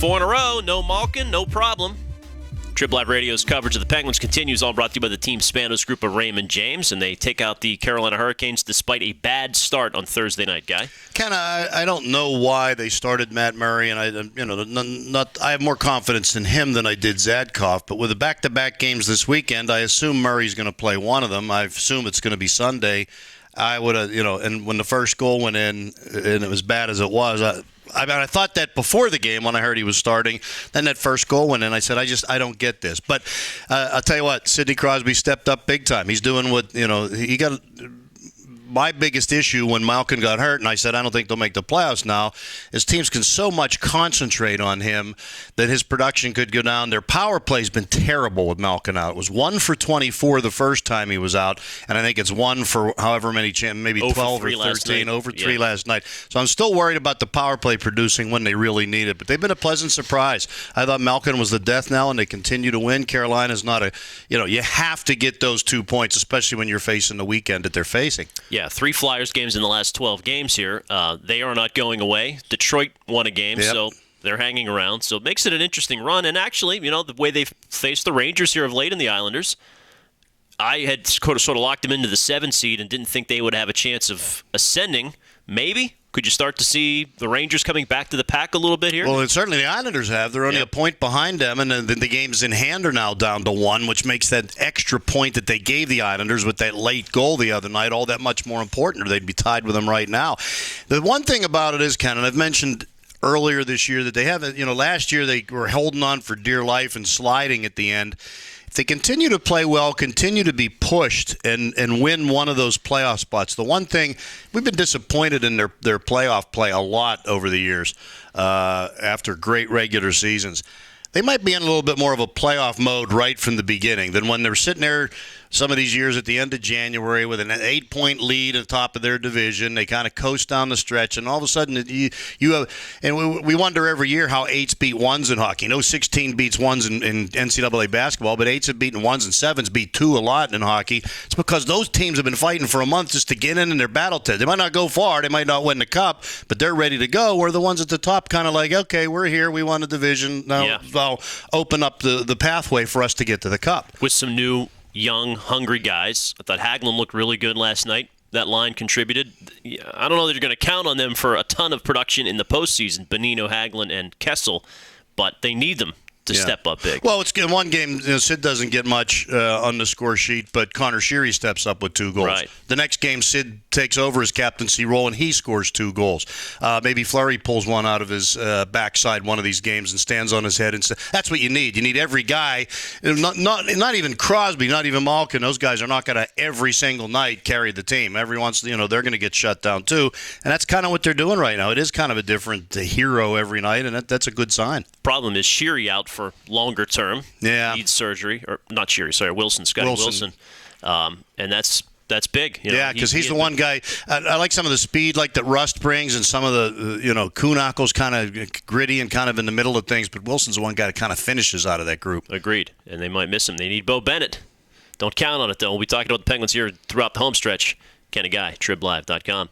4 in a row. No Malkin, no problem. TribLIVE Radio's coverage of the Penguins continues, all brought to you by the Team Spanos Group of Raymond James, and they take out the Carolina Hurricanes despite a bad start on Thursday night, Guy. I don't know why they started Matt Murray, and I have more confidence in him than I did Zadkov. But with the back-to-back games this weekend, I assume Murray's going to play one of them. I assume it's going to be Sunday. I would have, and when the first goal went in, and it was bad as it was, I thought that before the game when I heard he was starting. Then that first goal went in. I said, I don't get this. But I'll tell you what, Sidney Crosby stepped up big time. He's doing what, he got – my biggest issue when Malkin got hurt, and I said I don't think they'll make the playoffs now, is teams can so much concentrate on him that his production could go down. Their power play's been terrible with Malkin out. It was 1 for 24 the first time he was out, and I think it's 1 for however many, maybe 12 or 13, over 3 last night. So I'm still worried about the power play producing when they really need it, but they've been a pleasant surprise. I thought Malkin was the death knell, and they continue to win. Carolina's not you have to get those 2 points, especially when you're facing the weekend that they're facing. Yeah, 3 Flyers games in the last 12 games here. They are not going away. Detroit won a game, so they're hanging around. So it makes it an interesting run. And actually, the way they've faced the Rangers here of late and the Islanders, I had sort of locked them into the 7 seed and didn't think they would have a chance of ascending. Maybe. Could you start to see the Rangers coming back to the pack a little bit here? Well, and certainly the Islanders have. They're only a point behind them, and the games in hand are now down to 1, which makes that extra point that they gave the Islanders with that late goal the other night all that much more important, or they'd be tied with them right now. The one thing about it is, Ken, and I've mentioned earlier this year that they haven't, last year they were holding on for dear life and sliding at the end. If they continue to play well, continue to be pushed, and win one of those playoff spots. The one thing, we've been disappointed in their playoff play a lot over the years after great regular seasons. They might be in a little bit more of a playoff mode right from the beginning than when they're sitting there some of these years at the end of January with an 8-point lead at the top of their division. They kind of coast down the stretch, and all of a sudden you have, and we wonder every year how 8s beat 1s in hockey. 16 beats 1s in NCAA basketball, but 8s have beaten 1s and 7s beat 2 a lot in hockey. It's because those teams have been fighting for a month just to get in their battle test. They might not go far, they might not win the cup, but they're ready to go. Where the ones at the top kind of like, okay, we're here, we won the division, now I'll open up the pathway for us to get to the cup. With some new young, hungry guys. I thought Hagelin looked really good last night. That line contributed. I don't know that you're going to count on them for a ton of production in the postseason, Bonino, Hagelin, and Kessel, but they need them to step up big. Well, it's in one game, Sid doesn't get much on the score sheet, but Connor Sheary steps up with 2 goals. Right. The next game, Sid takes over his captaincy role, and he scores 2 goals. Maybe Fleury pulls one out of his backside one of these games and stands on his head. And that's what you need. You need every guy, not even Crosby, not even Malkin. Those guys are not going to every single night carry the team. Every once, they're going to get shut down too. And that's kind of what they're doing right now. It is kind of a different hero every night, and that's a good sign. Problem is Sheary out for longer term. Yeah. Needs surgery. Or not Sheary, sorry, Wilson, Scotty Wilson. And that's big. Because he's the one guy. I like some of the speed like that Rust brings, and some of the, Kuhnackel's kind of gritty and kind of in the middle of things, but Wilson's the one guy that kind of finishes out of that group. Agreed. And they might miss him. They need Bo Bennett. Don't count on it, though. We'll be talking about the Penguins here throughout the home stretch. Ken and Guy, TribLive.com.